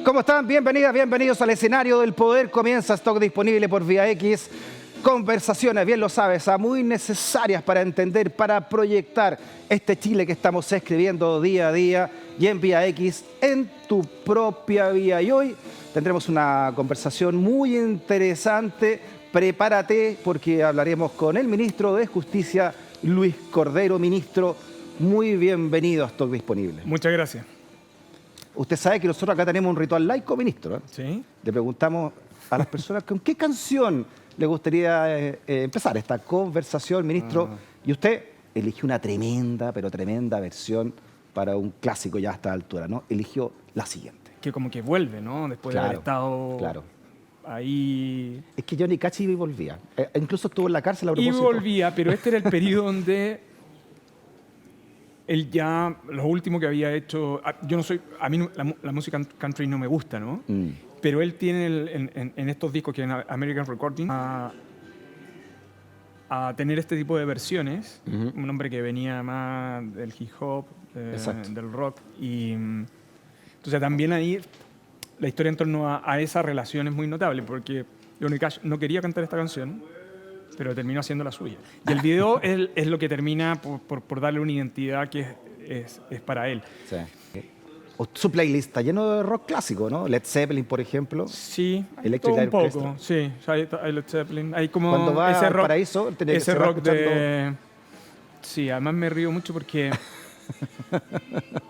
¿Cómo están? Bienvenidas, bienvenidos al escenario del poder. Comienza Stock disponible por Vía X. Conversaciones, bien lo sabes, muy necesarias para entender, para proyectar este Chile que estamos escribiendo día a día y en Vía X, en tu propia vía. Y hoy tendremos una conversación muy interesante. Prepárate porque hablaremos con el ministro de Justicia, Luis Cordero. Ministro, muy bienvenido a Stock disponible. Muchas gracias. Usted sabe que nosotros acá tenemos un ritual laico, ministro. Sí. Le preguntamos a las personas con qué canción le gustaría empezar esta conversación, ministro. Y usted eligió una tremenda, pero tremenda versión para un clásico ya a esta altura, ¿no? Eligió la siguiente. Que como que vuelve, ¿no? Después de haber estado ahí. Es que Johnny Cash iba y volvía. Incluso estuvo en la cárcel a propósito. Iba y volvía, pero este era el periodo donde él ya, lo último que había hecho, yo no soy, a mí la música country no me gusta, ¿no? Pero él tiene en estos discos que en American Recording a tener este tipo de versiones, un hombre que venía más del hip hop, del rock, y entonces también ahí la historia en torno a esa relación es muy notable, porque Johnny Cash no quería cantar esta canción, pero terminó haciendo la suya. Y el video es lo que termina por darle una identidad que es para él. Sí. Su playlist está lleno de rock clásico, ¿no? Led Zeppelin, por ejemplo. Sí, Electric un Light poco. Sí, hay Led Zeppelin. Hay como cuando va ese al rock, paraíso, tenía ese que rock escuchando... de... Sí, además me río mucho porque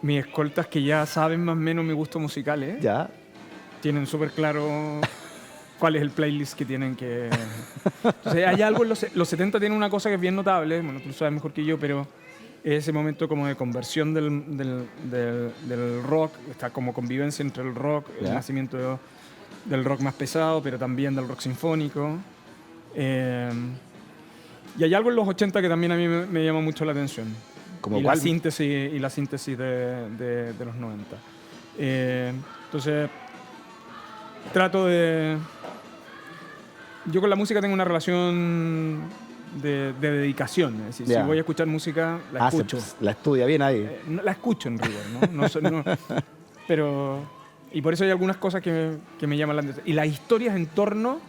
mis escoltas que ya saben más o menos mi gusto musical, Ya. tienen súper claro cuál es el playlist que tienen que... Entonces, hay algo en los 70 tienen una cosa que es bien notable, bueno, tú lo sabes mejor que yo, pero ese momento como de conversión del rock, está como convivencia entre el rock, el nacimiento del rock más pesado, pero también del rock sinfónico. Y hay algo en los 80 que también a mí me llama mucho la atención. ¿Como la síntesis de los 90. Entonces, trato de... Yo con la música tengo una relación de dedicación. Es decir, si voy a escuchar música, la escucho. La estudia bien ahí. La escucho en rigor, ¿no? Pero... Y por eso hay algunas cosas que me llaman la atención. Y las historias en torno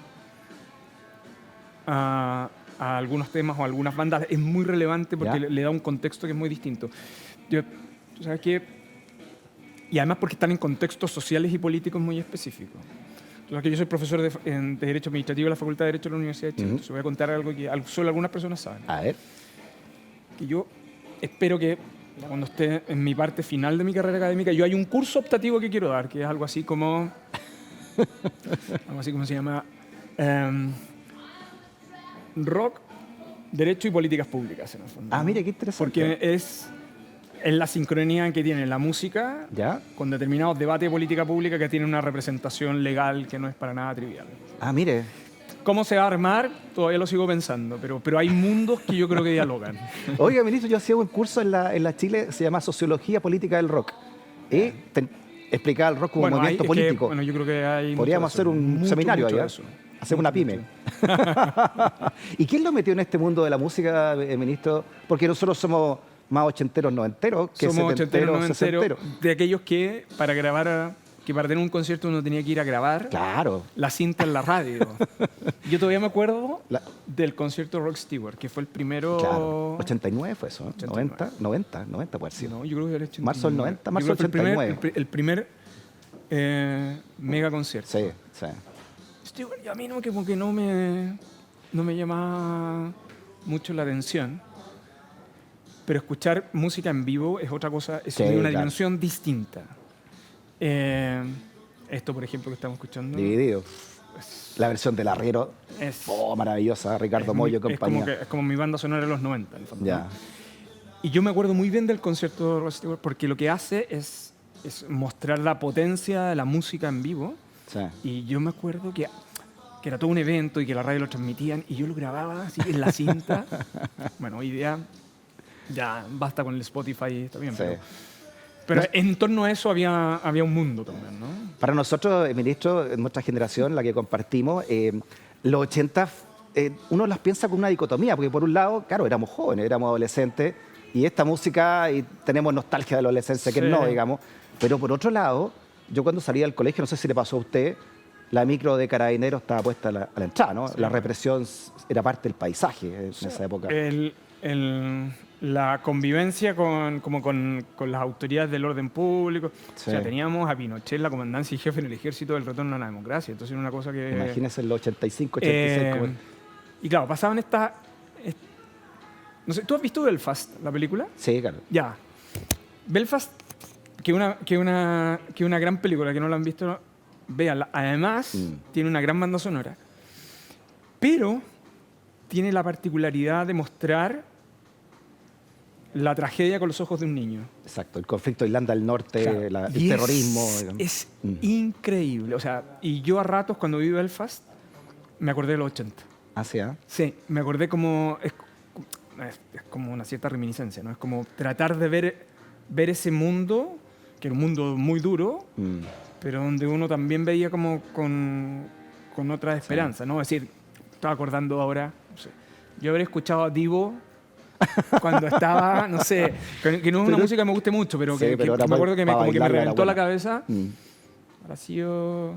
a algunos temas o a algunas bandas es muy relevante porque le da un contexto que es muy distinto. ¿Tú sabes qué? Y además porque están en contextos sociales y políticos muy específicos. Entonces, yo soy profesor de Derecho Administrativo de la Facultad de Derecho de la Universidad de Chile. Entonces voy a contar algo que solo algunas personas saben. A ver. Que yo espero que cuando esté en mi parte final de mi carrera académica, yo hay un curso optativo que quiero dar, que es algo así como se llama Rock, Derecho y Políticas Públicas, en el fondo. Mire, qué interesante. Porque es la sincronía que tiene la música con determinados debates de política pública que tienen una representación legal que no es para nada trivial. Mire. ¿Cómo se va a armar? Todavía lo sigo pensando, pero hay mundos que yo creo que dialogan. Oiga, ministro, yo hacía un curso en la Chile, se llama Sociología Política del Rock. Y explicaba el rock como un movimiento político. Yo creo que hay podríamos hacer un seminario allá. Hacer una pyme. ¿Y quién lo metió en este mundo de la música, ministro? Porque nosotros somos más ochenteros, noventeros, que somos ochenteros, sesenteros. De aquellos que para tener un concierto uno tenía que ir a grabar la cinta en la radio. Yo todavía me acuerdo del concierto Rod Stewart, que fue el primero... Claro, 89 fue eso, 90 puede haber sido. No, yo creo que era 89. Marzo del 90, marzo del 89. El primer mega concierto. Sí. Stewart, a mí como que no me llamaba mucho la atención. Pero escuchar música en vivo es otra cosa, es una dimensión distinta. Esto, por ejemplo, que estamos escuchando... Dividido. La versión del Arriero, maravillosa, Ricardo Mollo y compañía. Es como mi banda sonora de los 90, en el fondo. Y yo me acuerdo muy bien del concierto de Rod Stewart porque lo que hace es mostrar la potencia de la música en vivo. Y yo me acuerdo que era todo un evento y que la radio lo transmitían y yo lo grababa así en la cinta. Bueno, hoy día ya basta con el Spotify, está bien, pero en torno a eso había un mundo también, ¿no? Para nosotros, ministro, en nuestra generación, la que compartimos, los 80, uno las piensa con una dicotomía, porque por un lado, claro, éramos jóvenes, éramos adolescentes, y esta música, y tenemos nostalgia de la adolescencia, que no, digamos, pero por otro lado, yo cuando salía del colegio, no sé si le pasó a usted, la micro de Carabineros estaba puesta a la entrada, ¿no? Sí. La represión era parte del paisaje en esa época. La convivencia con las autoridades del orden público. Sí. O sea, teníamos a Pinochet en la comandancia y jefe en el ejército del retorno a la democracia. Entonces era una cosa que... Imagínese en los 85, 86. Y claro, pasaban estas... No sé, ¿tú has visto Belfast, la película? Sí, claro. Ya. Belfast, que una gran película, que no la han visto, véanla. Además, tiene una gran banda sonora. Pero tiene la particularidad de mostrar la tragedia con los ojos de un niño. Exacto, el conflicto de Irlanda del Norte, claro. El terrorismo. Es increíble. O sea, y yo a ratos, cuando vi Belfast, me acordé de los 80. ¿Ah, sí? Sí, me acordé como... Es como una cierta reminiscencia, ¿no? Es como tratar de ver ese mundo, que era un mundo muy duro, pero donde uno también veía como con otra esperanza, ¿no? Es decir, estaba acordando ahora, no sé, yo habré escuchado a Divo cuando estaba, no sé, que no es una música que me guste mucho, pero que me acuerdo que me reventó la cabeza. Ahora sí yo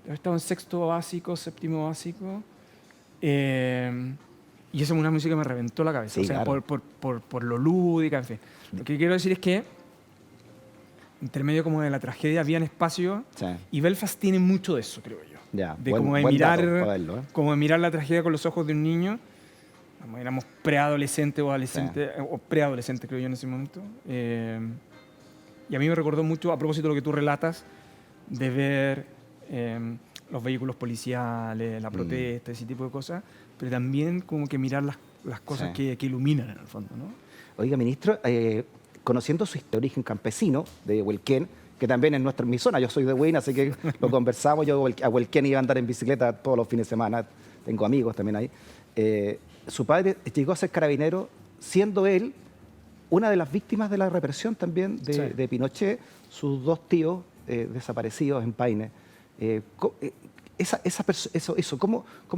estaba en sexto básico, séptimo básico. Y esa es una música que me reventó la cabeza, sí, o sea, claro. por lo lúdica, en fin. Lo que quiero decir es que entre medio como de la tragedia había espacio, sí. Y Belfast tiene mucho de eso, creo yo. Ya, de como de mirar la tragedia con los ojos de un niño. Como éramos preadolescentes o adolescentes, sí. O preadolescentes, creo yo, en ese momento. Y a mí me recordó mucho, a propósito de lo que tú relatas, de ver los vehículos policiales, la protesta, ese tipo de cosas, pero también como que mirar las cosas, sí. que iluminan en el fondo, ¿no? Oiga, ministro, conociendo su origen campesino de Huelquén, que también es mi zona, yo soy de Huin, así que lo conversamos, yo a Huelquén iba a andar en bicicleta todos los fines de semana, tengo amigos también ahí. Su padre llegó a ser carabinero, siendo él una de las víctimas de la represión también de Pinochet, sus dos tíos desaparecidos en Paine. ¿Cómo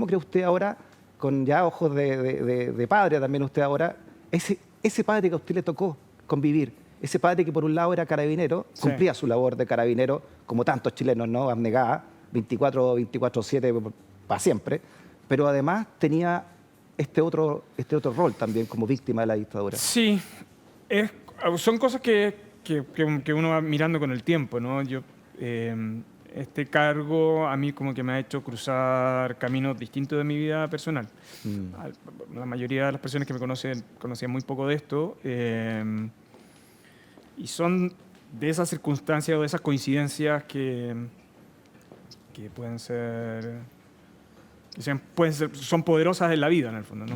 cree usted ahora, con ya ojos de padre también usted ahora, ese padre que a usted le tocó convivir, ese padre que por un lado era carabinero, sí. Cumplía su labor de carabinero, como tantos chilenos, ¿no? Abnegada, 24/7 para siempre, pero además tenía este otro rol también como víctima de la dictadura? Sí, son cosas que uno va mirando con el tiempo, ¿no? Este cargo a mí como que me ha hecho cruzar caminos distintos de mi vida personal. La mayoría de las personas que me conocían muy poco de esto, y son de esas circunstancias o de esas coincidencias que son poderosas en la vida, en el fondo, ¿no?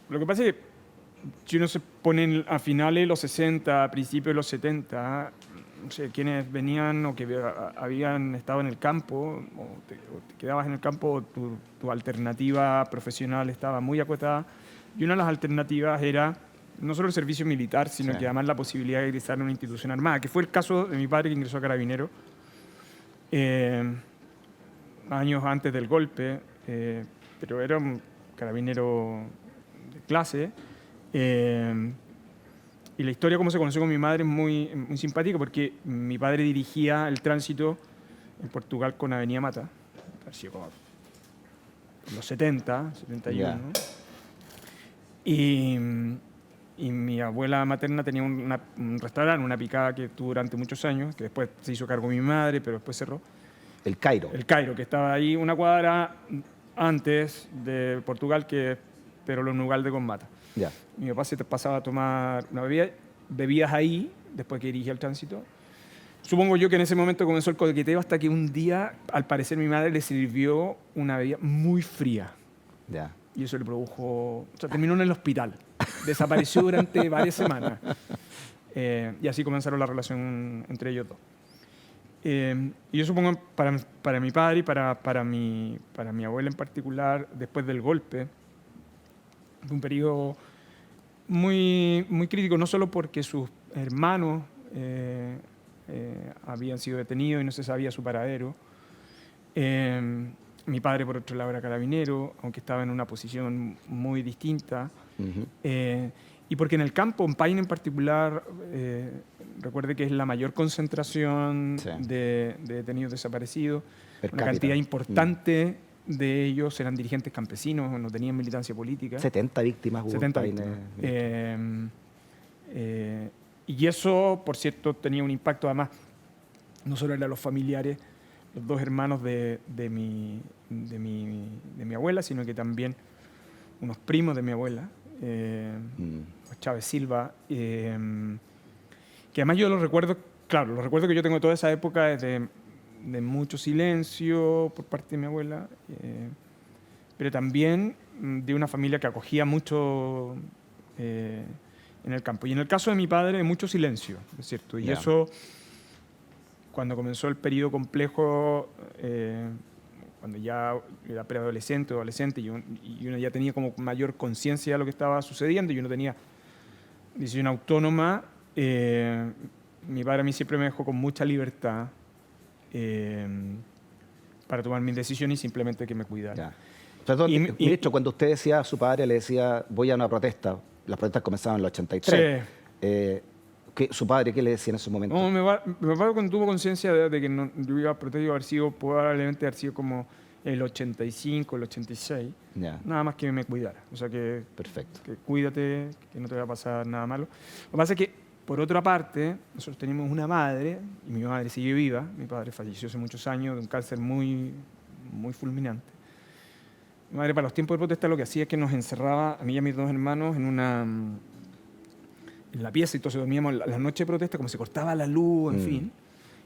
Lo que pasa es que si uno se pone a finales de los 60, a principios de los 70, no sé, quienes venían o que habían estado en el campo, o te quedabas en el campo, tu alternativa profesional estaba muy acotada, y una de las alternativas era no solo el servicio militar, sino sí. Que además la posibilidad de ingresar en una institución armada, que fue el caso de mi padre, que ingresó a Carabinero años antes del golpe, pero era un carabinero de clase. Y la historia, cómo se conoció con mi madre, es muy simpática, porque mi padre dirigía el tránsito en Portugal con Avenida Mata, así como en los 70, 71. Yeah. Y mi abuela materna tenía un restaurante, una picada que tuvo durante muchos años, que después se hizo cargo mi madre, pero después cerró. El Cairo. El Cairo, que estaba ahí una cuadra antes de Portugal, pero los Nugalde con Mata. Yeah. Mi papá se pasaba a tomar una bebidas ahí, después que dirigía el tránsito. Supongo yo que en ese momento comenzó el coqueteo, hasta que un día, al parecer, mi madre le sirvió una bebida muy fría. Yeah. Y eso le produjo... O sea, terminó en el hospital. Desapareció durante varias semanas. Y así comenzaron la relación entre ellos dos. Y yo supongo para mi padre y para mi abuela en particular, después del golpe, fue un periodo muy, muy crítico, no solo porque sus hermanos habían sido detenidos y no se sabía su paradero. Mi padre, por otro lado, era carabinero, aunque estaba en una posición muy distinta. y porque en el campo, en Paine en particular, recuerde que es la mayor concentración de detenidos desaparecidos, una cantidad importante de ellos eran dirigentes campesinos, no tenían militancia política. 70 víctimas hubo 70 en Paine. Y eso, por cierto, tenía un impacto además, no solo eran los familiares, los dos hermanos de mi abuela, sino que también unos primos de mi abuela, Chávez Silva, que además yo los recuerdo, claro, los recuerdos que yo tengo de toda esa época es de mucho silencio por parte de mi abuela, pero también de una familia que acogía mucho en el campo. Y en el caso de mi padre, mucho silencio, ¿es cierto? Y eso, cuando comenzó el periodo complejo, cuando ya era preadolescente o adolescente y uno ya tenía como mayor conciencia de lo que estaba sucediendo y uno tenía decisión autónoma, mi padre a mí siempre me dejó con mucha libertad para tomar mis decisiones y simplemente que me cuidara. Perdón, ministro, cuando usted decía a su padre, le decía, voy a una protesta, las protestas comenzaban en el 83. Sí. ¿Su padre qué le decía en ese momento? No, mi papá cuando tuvo conciencia de que no, yo iba a protestar, haber sido, probablemente haber sido como el 85, el 86, nada más que me cuidara. O sea que, perfecto, que cuídate, que no te va a pasar nada malo. Lo que pasa es que, por otra parte, nosotros teníamos una madre, y mi madre sigue viva. Mi padre falleció hace muchos años de un cáncer muy, muy fulminante. Mi madre, para los tiempos de protesta, lo que hacía es que nos encerraba, a mí y a mis dos hermanos, en la pieza, y entonces dormíamos la noche de protesta, como se cortaba la luz, en fin,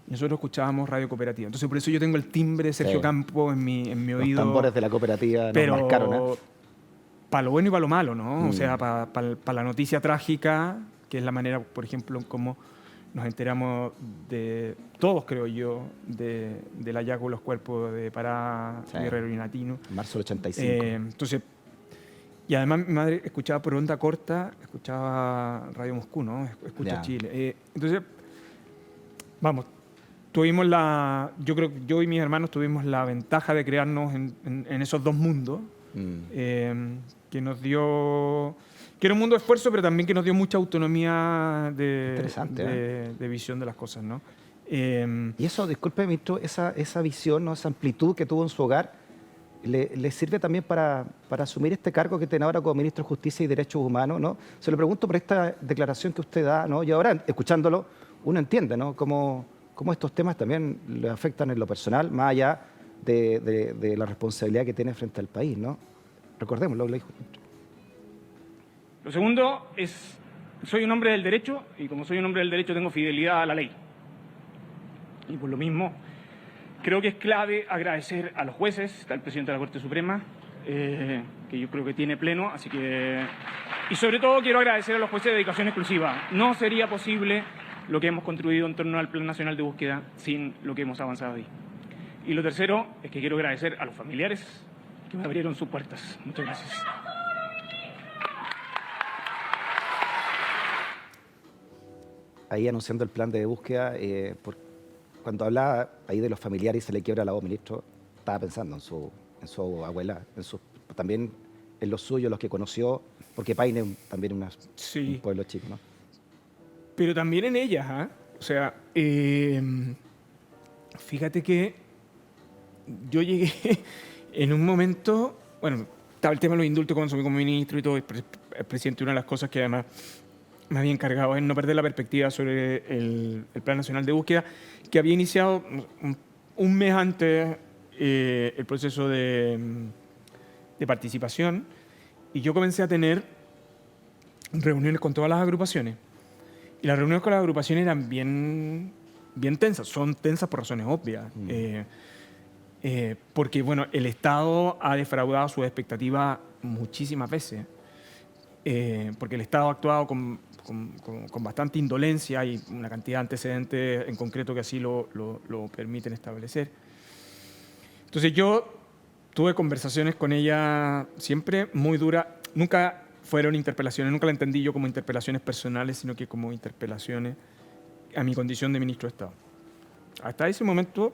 y nosotros escuchábamos radio cooperativa. Entonces, por eso yo tengo el timbre de Sergio Campo en mi oído. Los tambores de la cooperativa nos marcaron, ¿eh? Para lo bueno y para lo malo, ¿no? O sea, para la noticia trágica, que es la manera, por ejemplo, en cómo nos enteramos de todos, creo yo, del hallazgo de los cuerpos de Pará, Guerrero y Natino. Marzo del 85. Entonces, y además mi madre escuchaba por onda corta, escuchaba Radio Moscú, ¿no? Escucha Chile. Entonces, vamos, tuvimos yo creo que yo y mis hermanos tuvimos la ventaja de crearnos en esos dos mundos, que nos dio... que era un mundo de esfuerzo, pero también que nos dio mucha autonomía de visión de las cosas, ¿no? Y eso, disculpe, ministro, esa visión, ¿no? Esa amplitud que tuvo en su hogar, ¿le sirve también para asumir este cargo que tiene ahora como ministro de Justicia y Derechos Humanos, ¿no? Se lo pregunto por esta declaración que usted da, ¿no? Y ahora, escuchándolo, uno entiende, ¿no? Cómo estos temas también le afectan en lo personal, más allá de la responsabilidad que tiene frente al país, ¿no? Recordémoslo, lo dijo. Lo segundo es, soy un hombre del derecho y como soy un hombre del derecho tengo fidelidad a la ley. Y por lo mismo, creo que es clave agradecer a los jueces, al presidente de la Corte Suprema, que yo creo que tiene pleno, así que... Y sobre todo quiero agradecer a los jueces de dedicación exclusiva. No sería posible lo que hemos construido en torno al Plan Nacional de Búsqueda sin lo que hemos avanzado ahí. Y lo tercero es que quiero agradecer a los familiares que me abrieron sus puertas. Muchas gracias. Ahí anunciando el plan de búsqueda, cuando hablaba ahí de los familiares y se le quiebra la voz, ministro, estaba pensando en su abuela, también en los suyos, los que conoció, porque Paine también es un pueblo chico, ¿no? Pero también en ellas, ¿eh? O sea, fíjate que yo llegué en un momento, bueno, estaba el tema de los indultos cuando subí como ministro y todo, el presidente, una de las cosas que además me había encargado es no perder la perspectiva sobre el Plan Nacional de Búsqueda, que había iniciado un mes antes el proceso de participación, y yo comencé a tener reuniones con todas las agrupaciones. Y las reuniones con las agrupaciones eran bien tensas, son tensas por razones obvias. Porque, bueno, el Estado ha defraudado sus expectativas muchísimas veces, porque el Estado ha actuado con bastante indolencia y una cantidad de antecedentes en concreto que así lo permiten establecer. Entonces yo tuve conversaciones con ella siempre muy duras, nunca fueron interpelaciones, nunca la entendí yo como interpelaciones personales, sino que como interpelaciones a mi condición de ministro de Estado. Hasta ese momento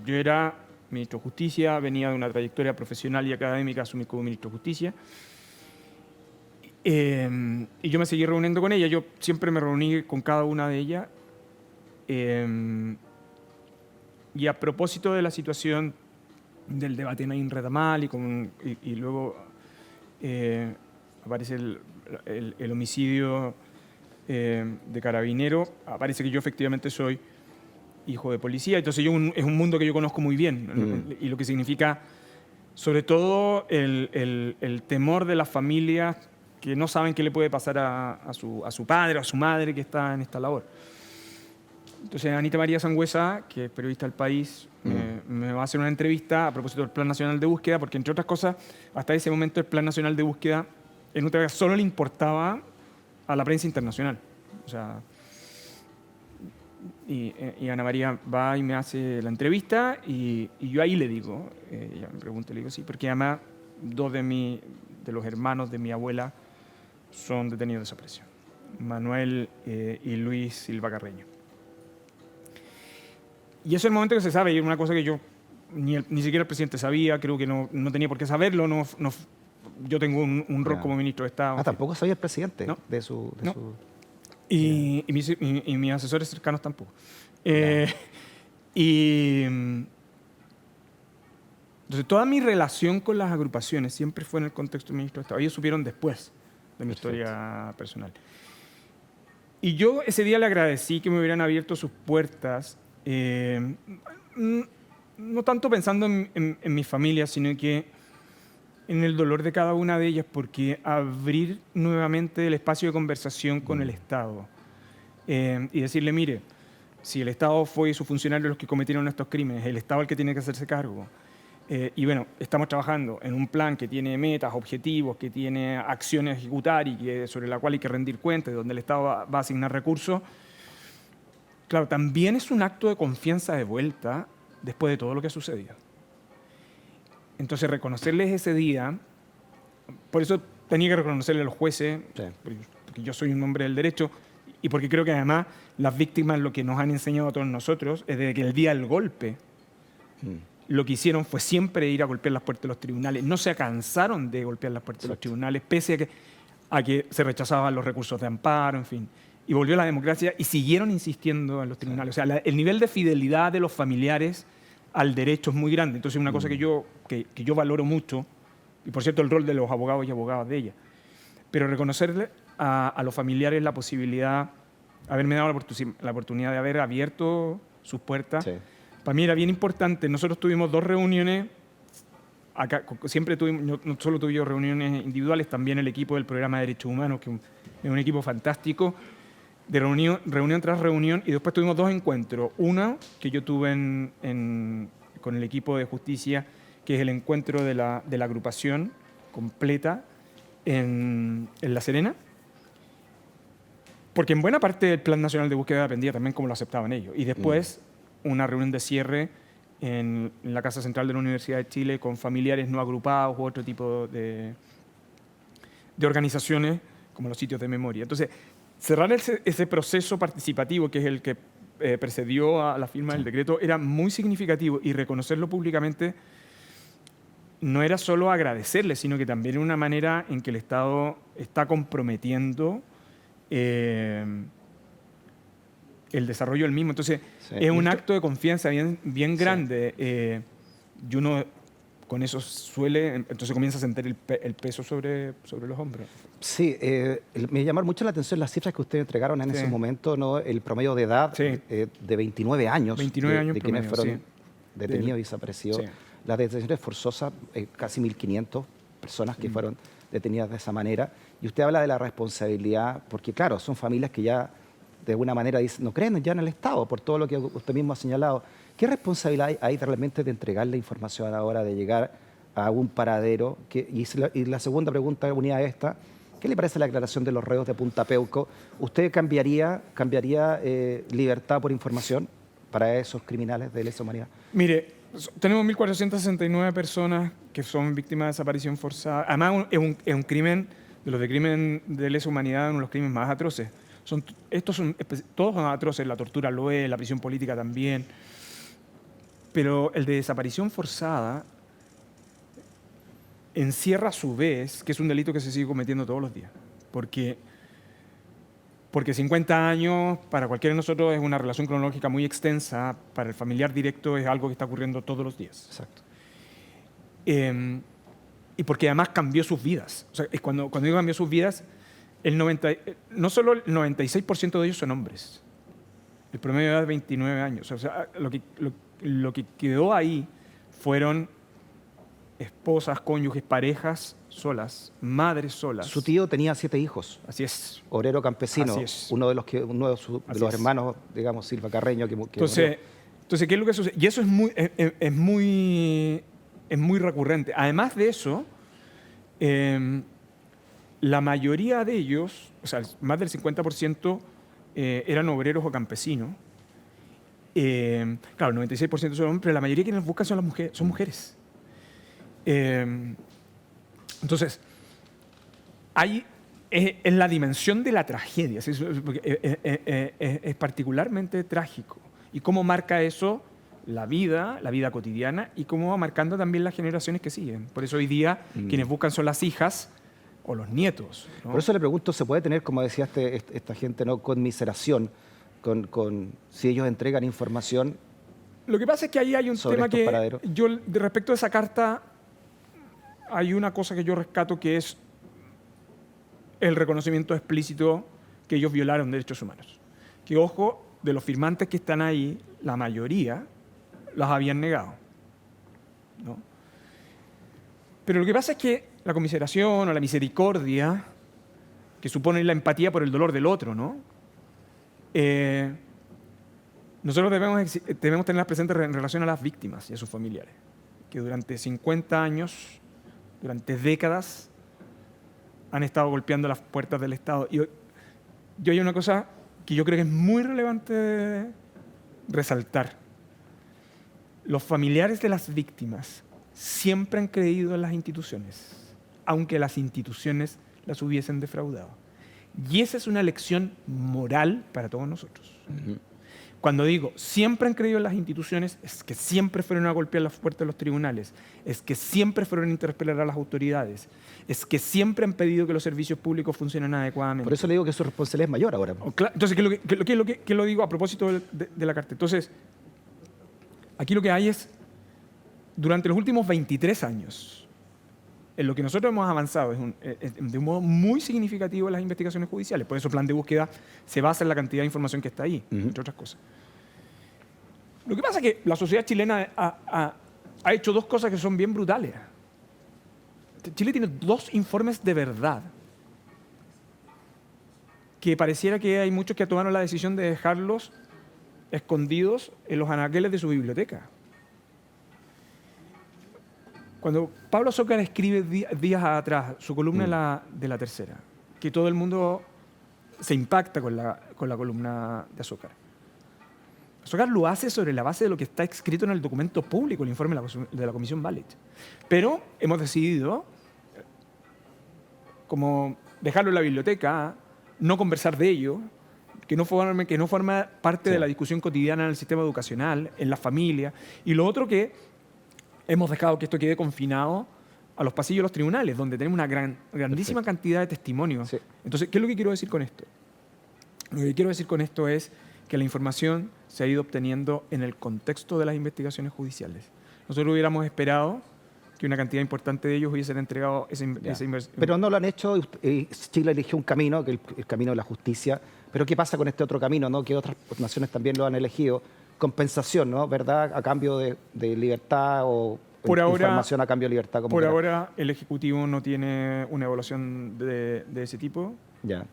yo era ministro de Justicia, venía de una trayectoria profesional y académica, asumí como ministro de Justicia. Y yo me seguí reuniendo con ella. Yo siempre me reuní con cada una de ellas. Y a propósito de la situación del debate en Ain Retamal y luego aparece el homicidio de Carabinero, aparece que yo efectivamente soy hijo de policía. Entonces es un mundo que yo conozco muy bien. Y lo que significa, sobre todo, el temor de las familias que no saben qué le puede pasar a su padre o a su madre que está en esta labor. Entonces Anita María Sangüesa, que es periodista del País, me va a hacer una entrevista a propósito del Plan Nacional de Búsqueda, porque entre otras cosas, hasta ese momento el Plan Nacional de Búsqueda en UTV solo le importaba a la prensa internacional. O sea, y Ana María va y me hace la entrevista y yo ahí le digo, ella me pregunta, le digo sí, porque además dos de los hermanos de mi abuela son detenidos de desaparición, Manuel y Luis Silva Carreño. Y eso es el momento que se sabe, y es una cosa que yo ni siquiera el presidente sabía, creo que no tenía por qué saberlo. Yo tengo un rol como ministro de Estado. Tampoco sabía el presidente de su... Y mis asesores cercanos tampoco. Entonces, toda mi relación con las agrupaciones siempre fue en el contexto del ministro de Estado. Ellos supieron después de mi historia personal. Y yo ese día le agradecí que me hubieran abierto sus puertas, no tanto pensando en mi familia, sino que en el dolor de cada una de ellas, porque abrir nuevamente el espacio de conversación con el Estado y decirle, mire, si el Estado fue sus funcionarios los que cometieron estos crímenes, el Estado es el que tiene que hacerse cargo. Y bueno, estamos trabajando en un plan que tiene metas, objetivos, que tiene acciones a ejecutar y sobre la cual hay que rendir cuentas, donde el Estado va a asignar recursos. Claro, también es un acto de confianza de vuelta después de todo lo que ha sucedido. Entonces, reconocerles ese día, por eso tenía que reconocerle a los jueces, porque yo soy un hombre del derecho, y porque creo que además las víctimas lo que nos han enseñado a todos nosotros es de que el día del golpe, lo que hicieron fue siempre ir a golpear las puertas de los tribunales. No se cansaron de golpear las puertas de los tribunales, pese a que se rechazaban los recursos de amparo, en fin. Y volvió la democracia y siguieron insistiendo en los tribunales. O sea, el nivel de fidelidad de los familiares al derecho es muy grande. Entonces, una cosa que yo valoro mucho, y por cierto, el rol de los abogados y abogadas de ella, pero reconocerle a los familiares la posibilidad, haberme dado la oportunidad de haber abierto sus puertas, para mí era bien importante. Nosotros tuvimos 2 reuniones, acá siempre tuvimos, no solo tuvimos reuniones individuales, también el equipo del Programa de Derechos Humanos, que es un equipo fantástico, de reunión tras reunión, y después tuvimos 2 encuentros. Uno que yo tuve con el equipo de justicia, que es el encuentro de la agrupación completa en La Serena, porque en buena parte del Plan Nacional de Búsqueda dependía también cómo lo aceptaban ellos. Y después una reunión de cierre en la Casa Central de la Universidad de Chile con familiares no agrupados u otro tipo de organizaciones como los sitios de memoria. Entonces, cerrar ese proceso participativo, que es el que precedió a la firma del decreto, era muy significativo, y reconocerlo públicamente no era solo agradecerle, sino que también era una manera en que el Estado está comprometiendo el desarrollo del mismo. Entonces, es un acto de confianza bien grande. Y uno con eso entonces comienza a sentir el peso sobre los hombros. Sí, me llamaron mucho la atención las cifras que ustedes entregaron en ese momento, ¿no? El promedio de edad de 29 años, 29 años de quienes promedio, fueron detenidos y desaparecidos. Las detenciones forzosas, casi 1.500 personas que fueron detenidas de esa manera. Y usted habla de la responsabilidad, porque claro, son familias que ya de alguna manera dicen, no creen ya en el Estado, por todo lo que usted mismo ha señalado. ¿Qué responsabilidad hay realmente de entregarle información a la hora de llegar a un paradero? Y la segunda pregunta unida a esta, ¿qué le parece la aclaración de los reos de Punta Peuco? ¿Usted cambiaría libertad por información para esos criminales de lesa humanidad? Mire, tenemos 1.469 personas que son víctimas de desaparición forzada. Además, es un crimen, de crimen de lesa humanidad, uno de los crímenes más atroces. Todos son atroces, la tortura lo es, la prisión política también. Pero el de desaparición forzada encierra a su vez, que es un delito que se sigue cometiendo todos los días. Porque 50 años para cualquiera de nosotros es una relación cronológica muy extensa, para el familiar directo es algo que está ocurriendo todos los días. Exacto. Y porque además cambió sus vidas. O sea, cuando digo cambió sus vidas, no solo el 96% de ellos son hombres. El promedio de edad es 29 años. O sea, lo que quedó ahí fueron esposas, cónyuges, parejas solas, madres solas. Su tío tenía 7 hijos. Así es. Obrero campesino. Así es. Uno de los hermanos, digamos, Silva Carreño. Entonces, ¿qué es lo que sucede? Y eso es muy recurrente. Además de eso, la mayoría de ellos, o sea, más del 50%, eran obreros o campesinos. Claro, el 96% son hombres, pero la mayoría de quienes buscan son mujeres. Entonces, es la dimensión de la tragedia, es particularmente trágico. Y cómo marca eso la vida cotidiana y cómo va marcando también las generaciones que siguen. Por eso hoy día quienes buscan son las hijas o los nietos, ¿no? Por eso le pregunto, ¿se puede tener, como decía esta gente, ¿no?, conmiseración si ellos entregan información? Lo que pasa es que ahí hay un tema que respecto a esa carta, hay una cosa que yo rescato, que es el reconocimiento explícito que ellos violaron derechos humanos. Que, ojo, de los firmantes que están ahí, la mayoría las habían negado, ¿no? Pero lo que pasa es que la conmiseración o la misericordia, que supone la empatía por el dolor del otro, ¿no? Nosotros debemos tenerlas presentes en relación a las víctimas y a sus familiares, que durante 50 años, durante décadas, han estado golpeando las puertas del Estado. Y hay una cosa que yo creo que es muy relevante resaltar. Los familiares de las víctimas siempre han creído en las instituciones, aunque las instituciones las hubiesen defraudado. Y esa es una lección moral para todos nosotros. Uh-huh. Cuando digo siempre han creído en las instituciones, es que siempre fueron a golpear las puertas de los tribunales, es que siempre fueron a interpelar a las autoridades, es que siempre han pedido que los servicios públicos funcionen adecuadamente. Por eso le digo que su responsabilidad es mayor ahora. Entonces, ¿qué lo digo a propósito de la carta? Entonces, aquí lo que hay es, durante los últimos 23 años, en lo que nosotros hemos avanzado de un modo muy significativo en las investigaciones judiciales. Por eso el plan de búsqueda se basa en la cantidad de información que está ahí, entre otras cosas. Lo que pasa es que la sociedad chilena ha hecho dos cosas que son bien brutales. Chile tiene 2 informes de verdad que pareciera que hay muchos que tomaron la decisión de dejarlos escondidos en los anaqueles de su biblioteca. Cuando Pablo Azócar escribe días atrás su columna de la Tercera, que todo el mundo se impacta con la columna de Azócar. Azócar lo hace sobre la base de lo que está escrito en el documento público, el informe de la Comisión Valech. Pero hemos decidido como dejarlo en la biblioteca, no conversar de ello, que no forma parte de la discusión cotidiana en el sistema educacional, en la familia. Y lo otro, que hemos dejado que esto quede confinado a los pasillos de los tribunales, donde tenemos una grandísima cantidad de testimonios. Sí. Entonces, ¿qué es lo que quiero decir con esto? Lo que quiero decir con esto es que la información se ha ido obteniendo en el contexto de las investigaciones judiciales. Nosotros hubiéramos esperado que una cantidad importante de ellos hubiesen entregado esa inversión. Pero no lo han hecho. Chile eligió un camino, que el camino de la justicia. Pero ¿qué pasa con este otro camino, ¿no?, que otras naciones también lo han elegido? Compensación, ¿no?, ¿verdad?, a cambio de libertad, o información a cambio de libertad. Por ahora el Ejecutivo no tiene una evaluación de ese tipo. Ya.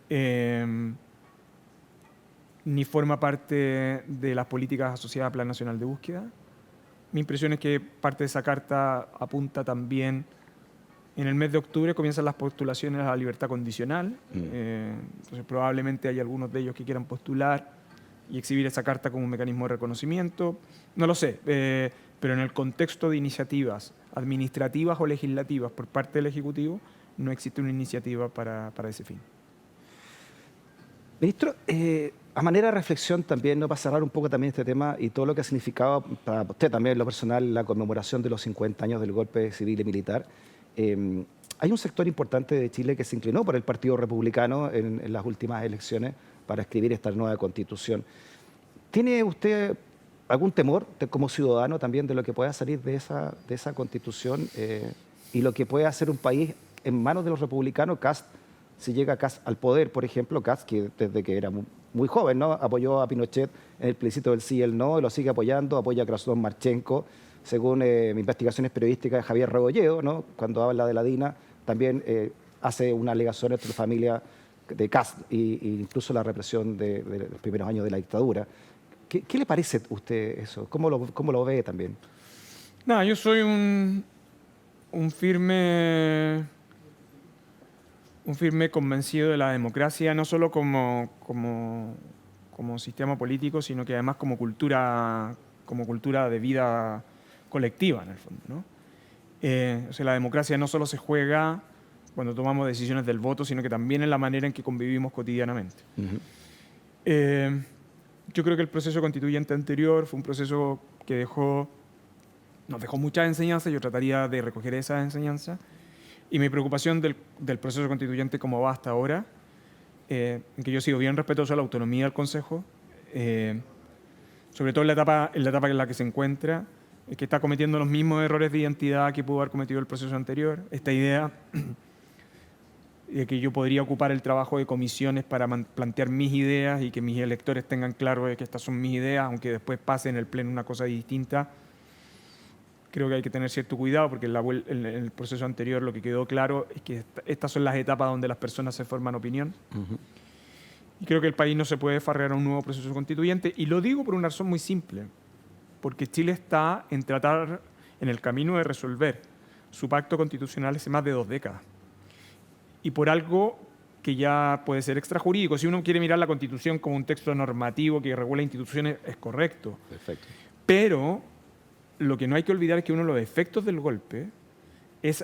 Ni forma parte de las políticas asociadas al Plan Nacional de Búsqueda. Mi impresión es que parte de esa carta apunta también, en el mes de octubre comienzan las postulaciones a la libertad condicional. Entonces probablemente hay algunos de ellos que quieran postular y exhibir esa carta como un mecanismo de reconocimiento. No lo sé, pero en el contexto de iniciativas administrativas o legislativas por parte del Ejecutivo no existe una iniciativa para ese fin. Ministro, a manera de reflexión también, ¿no?, para cerrar un poco también este tema y todo lo que ha significado para usted también en lo personal la conmemoración de los 50 años del golpe civil y militar, hay un sector importante de Chile que se inclinó por el Partido Republicano en las últimas elecciones para escribir esta nueva Constitución. ¿Tiene usted algún temor como ciudadano también de lo que pueda salir de esa Constitución y lo que puede hacer un país en manos de los republicanos? Kast, si llega Kast al poder, por ejemplo, Kast, que desde que era muy joven, ¿no?, apoyó a Pinochet en el plebiscito del sí y el no, y lo sigue apoyando, apoya a Krasnov Marchenko. Según investigaciones periodísticas de Javier Rebolledo, ¿no?, cuando habla de la DINA, también hace una alegación entre la familia de Kast e incluso la represión de los primeros años de la dictadura. ¿Qué le parece a usted eso? ¿Cómo lo ve también? No, yo soy un firme convencido de la democracia, no solo como sistema político, sino que además como cultura de vida colectiva, en el fondo, ¿no? O sea, la democracia no solo se juega cuando tomamos decisiones del voto, sino que también en la manera en que convivimos cotidianamente. Yo creo que el proceso constituyente anterior fue un proceso que nos dejó muchas enseñanzas. Yo trataría de recoger esas enseñanzas. Y mi preocupación del proceso constituyente como va hasta ahora, en que yo he sido bien respetuoso a la autonomía del Consejo, sobre todo en la etapa en la que se encuentra, que está cometiendo los mismos errores de identidad que pudo haber cometido el proceso anterior. Esta idea de que yo podría ocupar el trabajo de comisiones para plantear mis ideas y que mis electores tengan claro de que estas son mis ideas, aunque después pase en el Pleno una cosa distinta. Creo que hay que tener cierto cuidado porque en el proceso anterior lo que quedó claro es que estas son las etapas donde las personas se forman opinión. Y creo que el país no se puede farrear a un nuevo proceso constituyente. Y lo digo por una razón muy simple. Porque Chile está en el camino de resolver su pacto constitucional hace más de 2 décadas. Y por algo que ya puede ser extrajurídico. Si uno quiere mirar la Constitución como un texto normativo que regula instituciones, es correcto. Perfecto. Pero lo que no hay que olvidar es que uno de los efectos del golpe es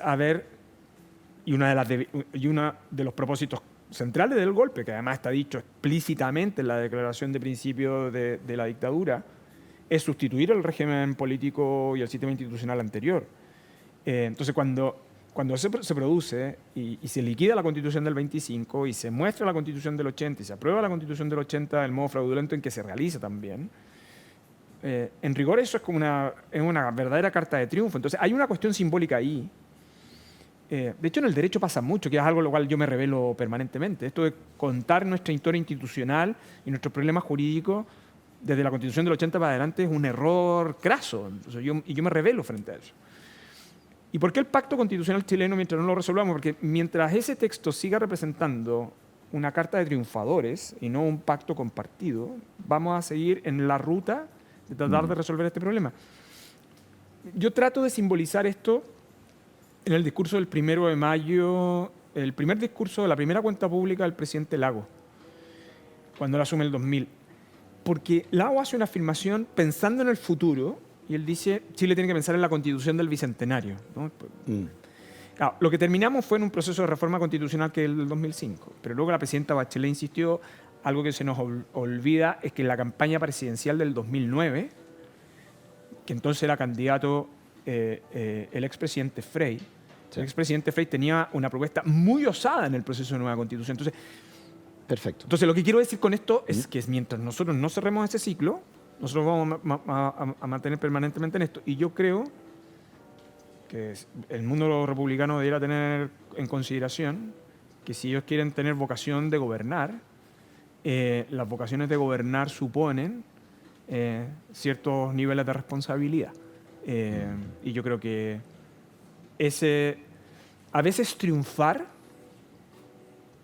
y uno de los propósitos centrales del golpe, que además está dicho explícitamente en la Declaración de Principios de la dictadura, es sustituir el régimen político y el sistema institucional anterior. Entonces, cuando eso se produce y se liquida la Constitución del 25 y se muestra la Constitución del 80 y se aprueba la Constitución del 80 del modo fraudulento en que se realiza también, en rigor eso es como una verdadera carta de triunfo. Entonces, hay una cuestión simbólica ahí. De hecho, en el derecho pasa mucho, que es algo lo cual yo me revelo permanentemente. Esto de contar nuestra historia institucional y nuestros problemas jurídicos desde la Constitución del 80 para adelante es un error craso. Entonces, yo me revelo frente a eso. ¿Y por qué el pacto constitucional chileno mientras no lo resolvamos? Porque mientras ese texto siga representando una carta de triunfadores y no un pacto compartido, vamos a seguir en la ruta de tratar de resolver este problema. Yo trato de simbolizar esto en el discurso del 1 de mayo, el primer discurso de la primera cuenta pública del presidente Lagos, cuando él asume el 2000. Porque Lagos hace una afirmación pensando en el futuro y él dice, Chile tiene que pensar en la Constitución del Bicentenario, ¿no? Claro, lo que terminamos fue en un proceso de reforma constitucional que es el del 2005, pero luego la presidenta Bachelet insistió, algo que se nos olvida es que en la campaña presidencial del 2009, que entonces era candidato el expresidente Frey, sí. El expresidente Frey tenía una propuesta muy osada en el proceso de nueva constitución. Entonces, perfecto. Entonces, lo que quiero decir con esto es que mientras nosotros no cerremos ese ciclo, nosotros vamos a mantener permanentemente en esto. Y yo creo que el mundo republicano debería tener en consideración que si ellos quieren tener vocación de gobernar, las vocaciones de gobernar suponen ciertos niveles de responsabilidad. Y yo creo que a veces triunfar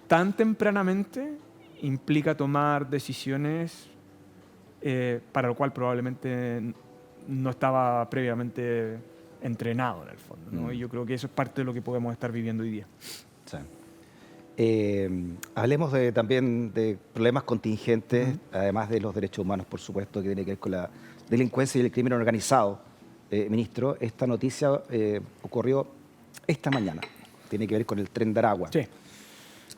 tan tempranamente implica tomar decisiones para lo cual probablemente no estaba previamente entrenado en el fondo, ¿no? Y yo creo que eso es parte de lo que podemos estar viviendo hoy día. Sí. Hablemos también de problemas contingentes, además de los derechos humanos, por supuesto, que tiene que ver con la delincuencia y el crimen organizado. Ministro, esta noticia ocurrió esta mañana. Tiene que ver con el Tren de Aragua. Sí.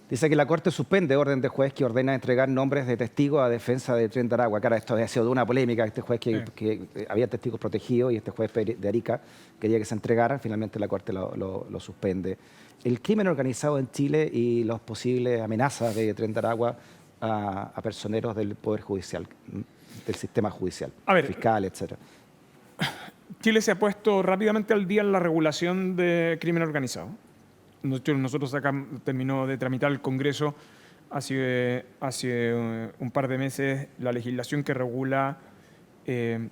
Dice que la Corte suspende orden de juez que ordena entregar nombres de testigos a defensa del Tren de Aragua. Claro, esto ha sido de una polémica, este juez que había testigos protegidos y este juez de Arica quería que se entregaran, finalmente la Corte lo suspende. El crimen organizado en Chile y las posibles amenazas de Tren de Aragua a personeros del Poder Judicial, del sistema judicial, fiscal, etc. Chile se ha puesto rápidamente al día en la regulación de crimen organizado. Nosotros acá terminó de tramitar el Congreso hace un par de meses la legislación que regula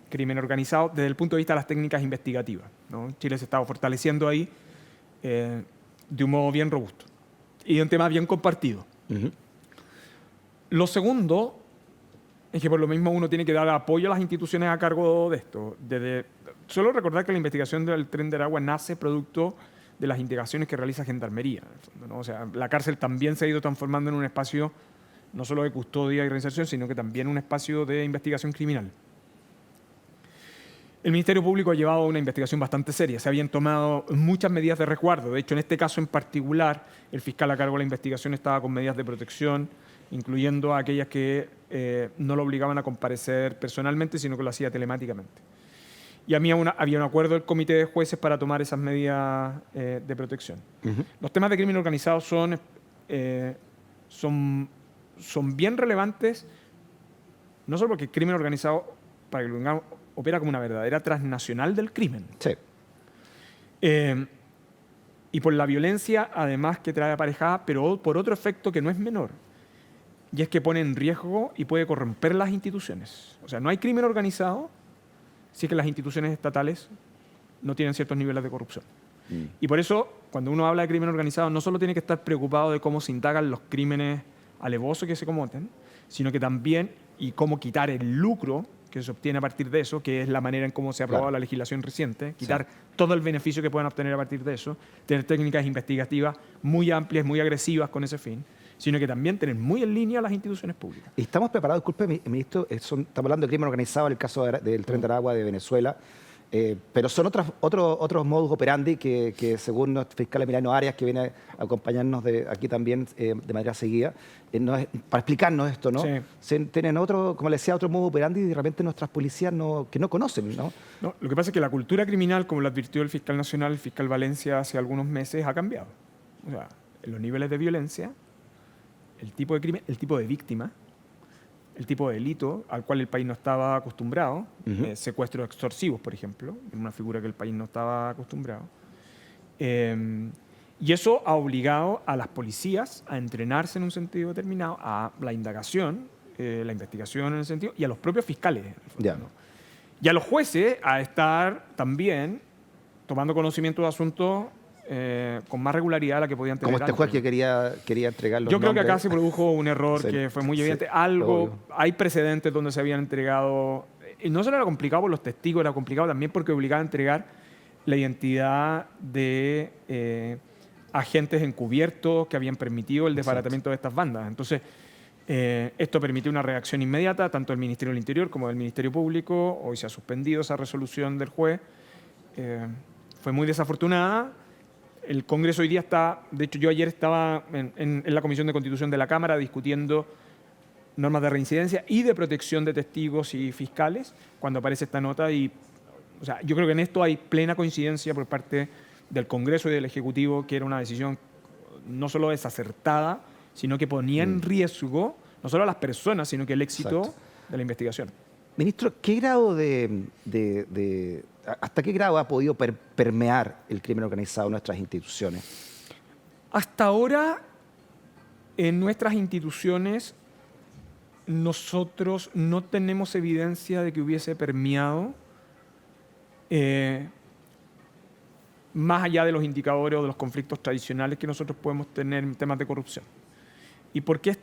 crimen organizado desde el punto de vista de las técnicas investigativas, ¿no? Chile se estaba fortaleciendo ahí de un modo bien robusto y de un tema bien compartido. Lo segundo es que por lo mismo uno tiene que dar apoyo a las instituciones a cargo de esto. Solo recordar que la investigación del Tren de Aragua nace producto de las indagaciones que realiza Gendarmería, en el fondo, ¿no? O sea, la cárcel también se ha ido transformando en un espacio no solo de custodia y reinserción, sino que también un espacio de investigación criminal. El Ministerio Público ha llevado una investigación bastante seria. Se habían tomado muchas medidas de resguardo. De hecho, en este caso en particular, el fiscal a cargo de la investigación estaba con medidas de protección, incluyendo a aquellas que no lo obligaban a comparecer personalmente, sino que lo hacía telemáticamente. Y había un acuerdo del comité de jueces para tomar esas medidas de protección. Los temas de crimen organizado son bien relevantes, no solo porque el crimen organizado, para que lo digamos, opera como una verdadera transnacional del crimen. Sí. Y por la violencia, además, que trae aparejada, pero por otro efecto que no es menor, y es que pone en riesgo y puede corromper las instituciones. O sea, no hay crimen organizado si es que las instituciones estatales no tienen ciertos niveles de corrupción. Y por eso, cuando uno habla de crimen organizado, no solo tiene que estar preocupado de cómo se indagan los crímenes alevosos que se cometen, sino que también y cómo quitar el lucro que se obtiene a partir de eso, que es la manera en cómo se ha aprobado la legislación reciente, quitar todo el beneficio que puedan obtener a partir de eso, tener técnicas investigativas muy amplias, muy agresivas con ese fin, sino que también tener muy en línea las instituciones públicas. Y estamos preparados, disculpe, ministro, estamos hablando de crimen organizado en el caso del Tren de Aragua de Venezuela, pero son otros modus operandi que según nuestro fiscal Emiliano Arias, que viene a acompañarnos aquí también de manera seguida, para explicarnos esto, ¿no? Sí. Tienen como le decía, otro modus operandi y de repente nuestras policías que no conocen, ¿no? No, lo que pasa es que la cultura criminal, como lo advirtió el fiscal nacional, el fiscal Valencia, hace algunos meses, ha cambiado. O sea, los niveles de violencia, el tipo de crimen, el tipo de víctima, el tipo de delito al cual el país no estaba acostumbrado, secuestros extorsivos, por ejemplo, una figura que el país no estaba acostumbrado. Y eso ha obligado a las policías a entrenarse en un sentido determinado, a la indagación, la investigación en el sentido, y a los propios fiscales, ¿no? Y a los jueces a estar también tomando conocimiento de asuntos con más regularidad a la que podían tener. Como este juez que quería entregar los Yo creo que nombres. acá se produjo un error que fue muy evidente. Hay precedentes donde se habían entregado, y no solo era complicado por los testigos, era complicado también porque obligaba a entregar la identidad de agentes encubiertos que habían permitido el desbaratamiento de estas bandas. Entonces, esto permitió una reacción inmediata, tanto del Ministerio del Interior como del Ministerio Público. Hoy se ha suspendido esa resolución del juez. Fue muy desafortunada. El Congreso hoy día está, de hecho yo ayer estaba en la Comisión de Constitución de la Cámara discutiendo normas de reincidencia y de protección de testigos y fiscales cuando aparece esta nota y, o sea, yo creo que en esto hay plena coincidencia por parte del Congreso y del Ejecutivo que era una decisión no solo desacertada, sino que ponía en riesgo no solo a las personas, sino que el éxito de la investigación. Ministro, ¿qué grado ¿hasta qué grado ha podido permear el crimen organizado en nuestras instituciones? Hasta ahora, en nuestras instituciones, nosotros no tenemos evidencia de que hubiese permeado más allá de los indicadores o de los conflictos tradicionales que nosotros podemos tener en temas de corrupción. ¿Y por qué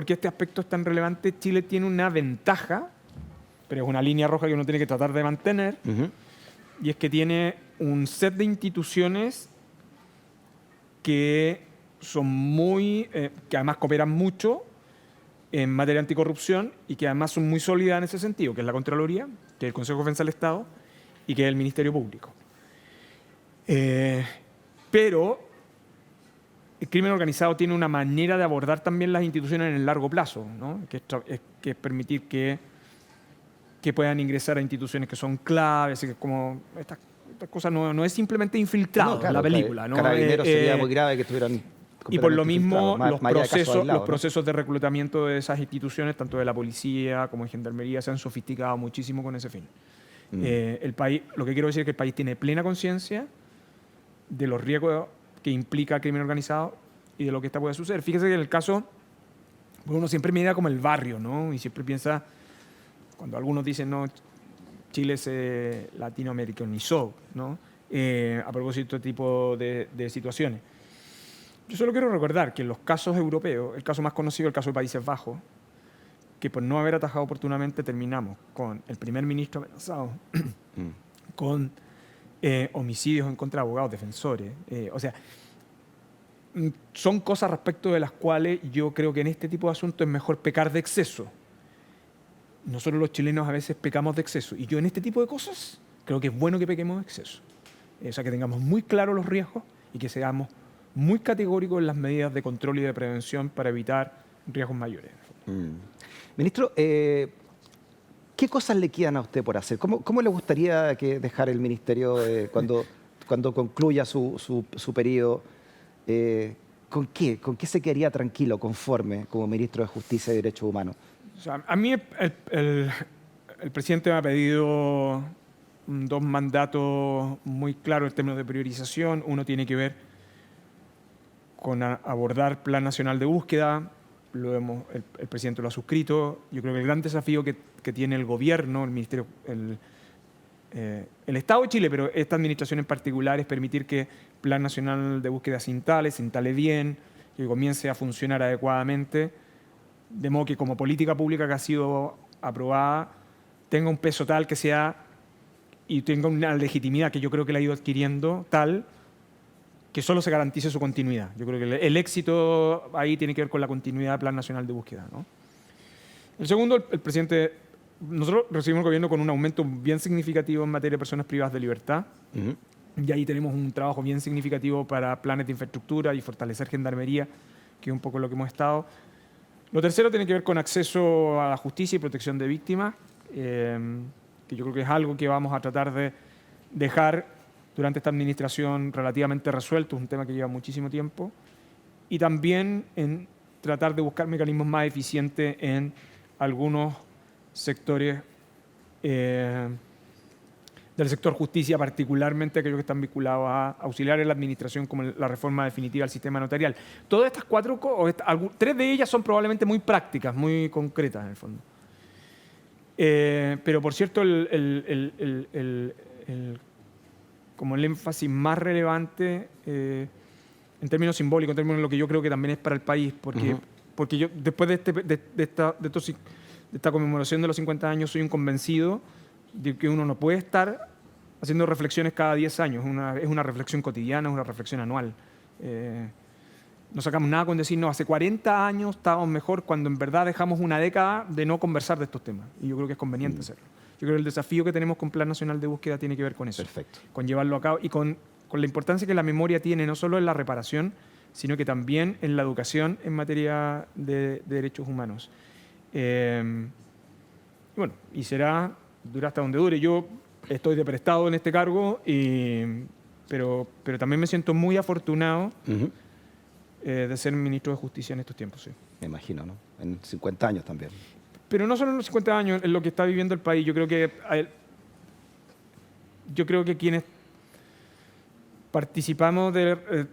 este aspecto es tan relevante? Chile tiene una ventaja, pero es una línea roja que uno tiene que tratar de mantener, y es que tiene un set de instituciones que son que además cooperan mucho en materia anticorrupción y que además son muy sólidas en ese sentido, que es la Contraloría, que es el Consejo de Defensa del Estado y que es el Ministerio Público. Pero el crimen organizado tiene una manera de abordar también las instituciones en el largo plazo, ¿no? que es permitir que puedan ingresar a instituciones que son claves, que como estas cosas no es simplemente infiltrado en la película. ¿No? Carabineros sería muy grave que estuvieran. Y por lo mismo, los aislado, procesos de reclutamiento de esas instituciones, tanto de la policía como de gendarmería, se han sofisticado muchísimo con ese fin. El país, lo que quiero decir es que el país tiene plena conciencia de los riesgos que implica el crimen organizado y de lo que puede suceder. Fíjese que en el caso, uno siempre mira como el barrio, ¿no? Y siempre piensa, cuando algunos dicen, no, Chile se latinoamericanizó, ¿no? A propósito de este tipo de situaciones. Yo solo quiero recordar que en los casos europeos, el caso más conocido es el caso de Países Bajos, que por no haber atajado oportunamente terminamos con el primer ministro amenazado, con homicidios en contra de abogados defensores. O sea, son cosas respecto de las cuales yo creo que en este tipo de asuntos es mejor pecar de exceso. Nosotros los chilenos a veces pecamos de exceso. Y yo en este tipo de cosas creo que es bueno que pequemos de exceso. O sea, que tengamos muy claros los riesgos y que seamos muy categóricos en las medidas de control y de prevención para evitar riesgos mayores. Ministro, ¿qué cosas le quedan a usted por hacer? ¿Cómo le gustaría dejar el ministerio cuando concluya su periodo? ¿Con qué se quedaría tranquilo, conforme, como ministro de Justicia y Derechos Humanos? O sea, a mí el presidente me ha pedido 2 mandatos muy claros en términos de priorización. Uno tiene que ver con abordar Plan Nacional de Búsqueda. El presidente lo ha suscrito. Yo creo que el gran desafío que tiene el gobierno, el ministerio, el Estado de Chile, pero esta administración en particular, es permitir que Plan Nacional de Búsqueda se instale bien, que comience a funcionar adecuadamente, de modo que como política pública que ha sido aprobada tenga un peso tal que sea y tenga una legitimidad que yo creo que la ha ido adquiriendo tal que solo se garantice su continuidad. Yo creo que el éxito ahí tiene que ver con la continuidad del Plan Nacional de Búsqueda, ¿no? El segundo, el presidente, nosotros recibimos el gobierno con un aumento bien significativo en materia de personas privadas de libertad. Y ahí tenemos un trabajo bien significativo para planes de infraestructura y fortalecer gendarmería, que es un poco lo que hemos estado. Lo tercero tiene que ver con acceso a la justicia y protección de víctimas, que yo creo que es algo que vamos a tratar de dejar durante esta administración relativamente resuelto, es un tema que lleva muchísimo tiempo, y también en tratar de buscar mecanismos más eficientes en algunos sectores del sector justicia, particularmente aquellos que están vinculados a auxiliar en la administración, como la reforma definitiva del sistema notarial. Todas estas 4 cosas, 3 de ellas son probablemente muy prácticas, muy concretas en el fondo. Pero por cierto, como el énfasis más relevante en términos simbólicos, en términos de lo que yo creo que también es para el país, porque yo después de esta conmemoración de los 50 años soy un convencido de que uno no puede estar haciendo reflexiones cada 10 años, es una reflexión cotidiana, es una reflexión anual. No sacamos nada con decir, no, hace 40 años estábamos mejor, cuando en verdad dejamos una década de no conversar de estos temas, y yo creo que es conveniente hacerlo. Yo creo que el desafío que tenemos con Plan Nacional de Búsqueda tiene que ver con eso. Perfecto. Con llevarlo a cabo y con la importancia que la memoria tiene, no solo en la reparación, sino que también en la educación en materia de derechos humanos. Bueno, y dura hasta donde dure. Yo estoy de prestado en este cargo, pero también me siento muy afortunado de ser ministro de Justicia en estos tiempos. Sí. Me imagino, ¿no? En 50 años también. Pero no solo en los 50 años, en lo que está viviendo el país. Yo creo que quienes participamos,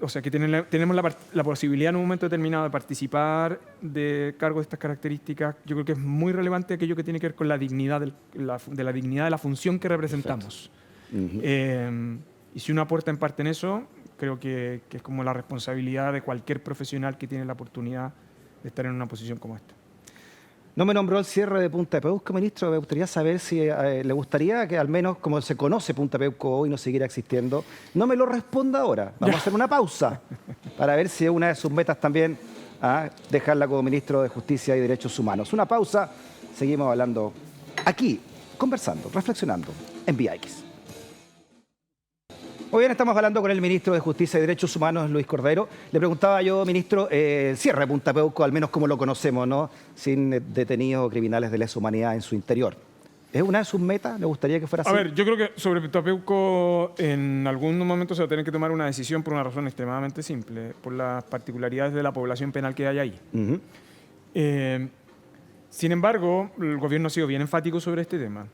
o sea, que tenemos la posibilidad en un momento determinado de participar de cargos de estas características, yo creo que es muy relevante aquello que tiene que ver con la dignidad de la dignidad de la función que representamos. Y si uno aporta en parte en eso, creo que es como la responsabilidad de cualquier profesional que tiene la oportunidad de estar en una posición como esta. No me nombró el cierre de Punta Peuco, ministro. Me gustaría saber si le gustaría que al menos, como se conoce Punta Peuco hoy, no siguiera existiendo. No me lo responda ahora. Vamos a hacer una pausa para ver si es una de sus metas también dejarla como ministro de Justicia y Derechos Humanos. Una pausa. Seguimos hablando aquí, conversando, reflexionando en VIX. Hoy bien, estamos hablando con el ministro de Justicia y Derechos Humanos, Luis Cordero. Le preguntaba yo, ministro, el cierre de Punta Peuco, al menos como lo conocemos, ¿no? Sin detenidos o criminales de lesa humanidad en su interior. ¿Es una de sus metas? ¿Le gustaría que fuera así? A ver, yo creo que sobre Punta Peuco en algún momento se va a tener que tomar una decisión por una razón extremadamente simple, por las particularidades de la población penal que hay ahí. Sin embargo, el gobierno ha sido bien enfático sobre este tema.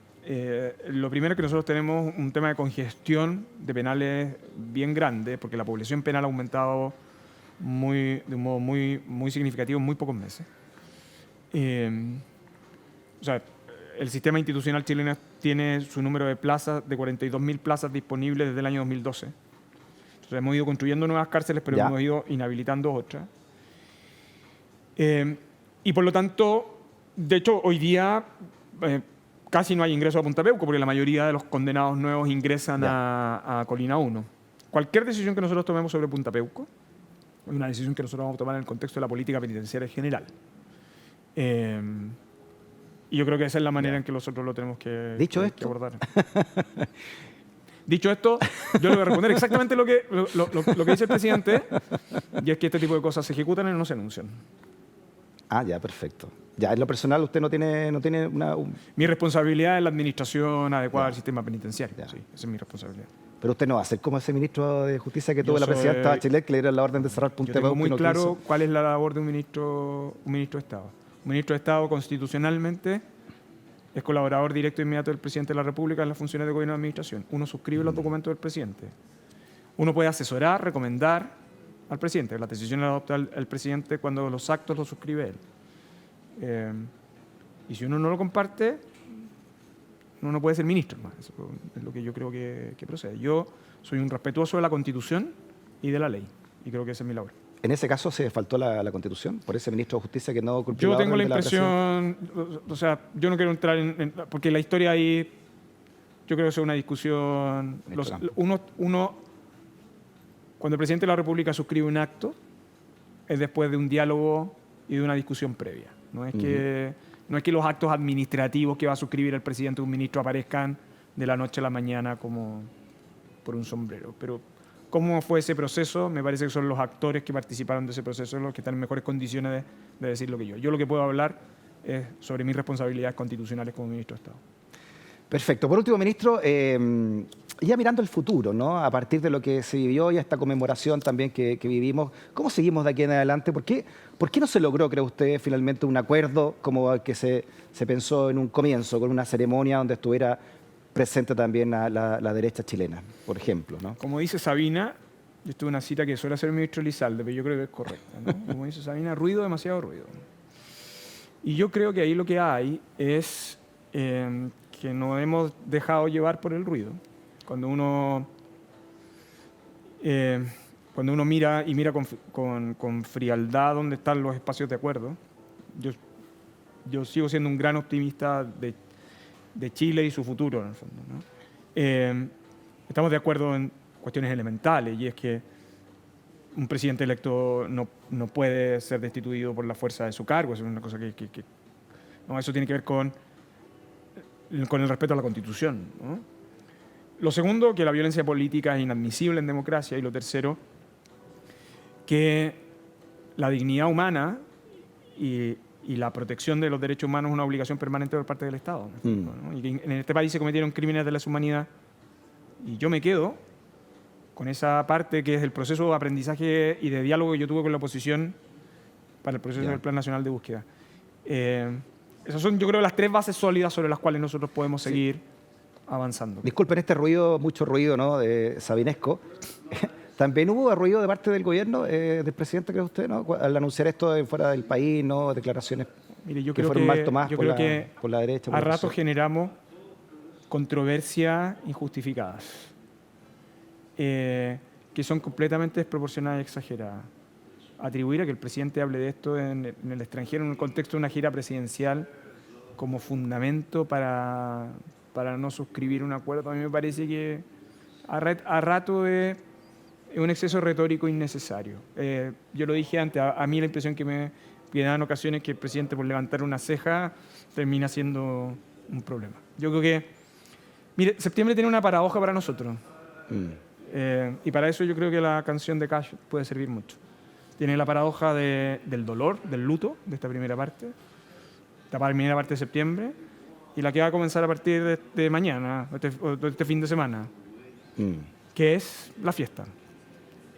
Lo primero es que nosotros tenemos un tema de congestión de penales bien grande, porque la población penal ha aumentado de un modo muy significativo en muy pocos meses. O sea, el sistema institucional chileno tiene su número de plazas, de 42.000 plazas disponibles desde el año 2012. Entonces, hemos ido construyendo nuevas cárceles, pero hemos ido inhabilitando otras. Y por lo tanto, de hecho, hoy día casi no hay ingreso a Punta Peuco, porque la mayoría de los condenados nuevos ingresan a Colina 1. Cualquier decisión que nosotros tomemos sobre Punta Peuco es una decisión que nosotros vamos a tomar en el contexto de la política penitenciaria general. Y yo creo que esa es la manera en que nosotros lo tenemos que abordar. Dicho esto, yo le voy a responder exactamente lo que dice el presidente, y es que este tipo de cosas se ejecutan y no se anuncian. Ah, ya, perfecto. Ya, en lo personal usted no tiene una... Mi responsabilidad es la administración adecuada del sistema penitenciario. Sí, esa es mi responsabilidad. Pero usted no va a ser como ese ministro de Justicia que tuvo la presidenta Bachelet, que le dieron la orden de cerrar Punta Peuco. Yo tengo muy claro cuál es la labor de un ministro de Estado. Un ministro de Estado constitucionalmente es colaborador directo e inmediato del presidente de la República en las funciones de gobierno y administración. Uno suscribe los documentos del presidente. Uno puede asesorar, recomendar al presidente. Las decisiones las adopta el presidente cuando los actos los suscribe él. Y si uno no lo comparte, uno no puede ser ministro más. Eso es lo que yo creo que procede. Yo soy un respetuoso de la Constitución y de la ley. Y creo que esa es mi labor. ¿En ese caso se faltó la Constitución por ese ministro de Justicia que no cumplió la orden? Yo tengo la impresión, o sea, yo no quiero entrar porque la historia ahí, yo creo que es una discusión. Cuando el presidente de la República suscribe un acto, es después de un diálogo y de una discusión previa. No es que los actos administrativos que va a suscribir el presidente o un ministro aparezcan de la noche a la mañana como por un sombrero. Pero cómo fue ese proceso, me parece que son los actores que participaron de ese proceso los que están en mejores condiciones de decirlo que yo. Yo lo que puedo hablar es sobre mis responsabilidades constitucionales como ministro de Estado. Perfecto. Por último, ministro, ya mirando el futuro, ¿no? A partir de lo que se vivió y esta conmemoración también que vivimos, ¿cómo seguimos de aquí en adelante? ¿Por qué no se logró, cree usted, finalmente un acuerdo como el que se pensó en un comienzo, con una ceremonia donde estuviera presente también la derecha chilena, por ejemplo, ¿no? Como dice Sabina, yo estuve en una cita que suele hacer el ministro Elizalde, pero yo creo que es correcta, ¿no? Como dice Sabina, ruido, demasiado ruido. Y yo creo que ahí lo que hay es que nos hemos dejado llevar por el ruido. Cuando uno mira con frialdad dónde están los espacios de acuerdo, yo sigo siendo un gran optimista de Chile y su futuro, en el fondo, ¿no? Estamos de acuerdo en cuestiones elementales, y es que un presidente electo no puede ser destituido por la fuerza de su cargo. Eso es una cosa no, eso tiene que ver con el respeto a la Constitución, ¿no? Lo segundo, que la violencia política es inadmisible en democracia. Y lo tercero, que la dignidad humana y la protección de los derechos humanos es una obligación permanente por parte del Estado, ¿no? Y que en este país se cometieron crímenes de lesa humanidad. Y yo me quedo con esa parte que es el proceso de aprendizaje y de diálogo que yo tuve con la oposición para el proceso del Plan Nacional de Búsqueda. Esas son, yo creo, las tres bases sólidas sobre las cuales nosotros podemos seguir avanzando. Disculpen este ruido, mucho ruido, ¿no?, de sabinesco. ¿También hubo ruido de parte del gobierno, del presidente, cree usted, ¿no?, al anunciar esto fuera del país, ¿no?, declaraciones que fueron mal tomadas por la derecha? A ratos generamos controversias injustificadas, que son completamente desproporcionadas y exageradas. Atribuir a que el presidente hable de esto en el extranjero, en el contexto de una gira presidencial, como fundamento para no suscribir un acuerdo, a mí me parece que a rato es un exceso retórico innecesario. Yo lo dije antes, a mí la impresión que me da en ocasiones que el presidente, por levantar una ceja, termina siendo un problema. Yo creo que, mire, septiembre tiene una paradoja para nosotros. Y para eso yo creo que la canción de Cash puede servir mucho. Tiene la paradoja del dolor, del luto, de esta primera parte de septiembre, y la que va a comenzar a partir de mañana, o de este fin de semana, que es la fiesta.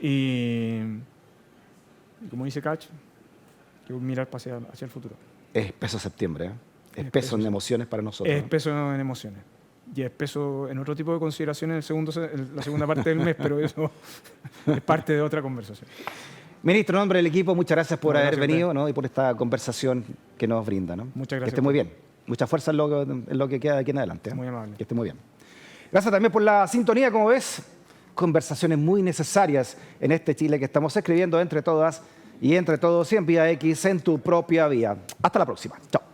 Y como dice Cash, que mirar hacia el futuro. Es peso septiembre, ¿eh? Es peso en emociones para nosotros. Es peso en emociones. Y es peso en otro tipo de consideraciones la segunda parte del mes, pero eso es parte de otra conversación. Ministro, en nombre del equipo, muchas gracias por haber venido, ¿no? Y por esta conversación que nos brinda, ¿no? Muchas gracias. Que esté muy bien. Mucha fuerza en lo que queda de aquí en adelante. Muy amable. Que esté muy bien. Gracias también por la sintonía, como ves. Conversaciones muy necesarias en este Chile que estamos escribiendo entre todas y entre todos y en Vía X, en tu propia vía. Hasta la próxima. Chao.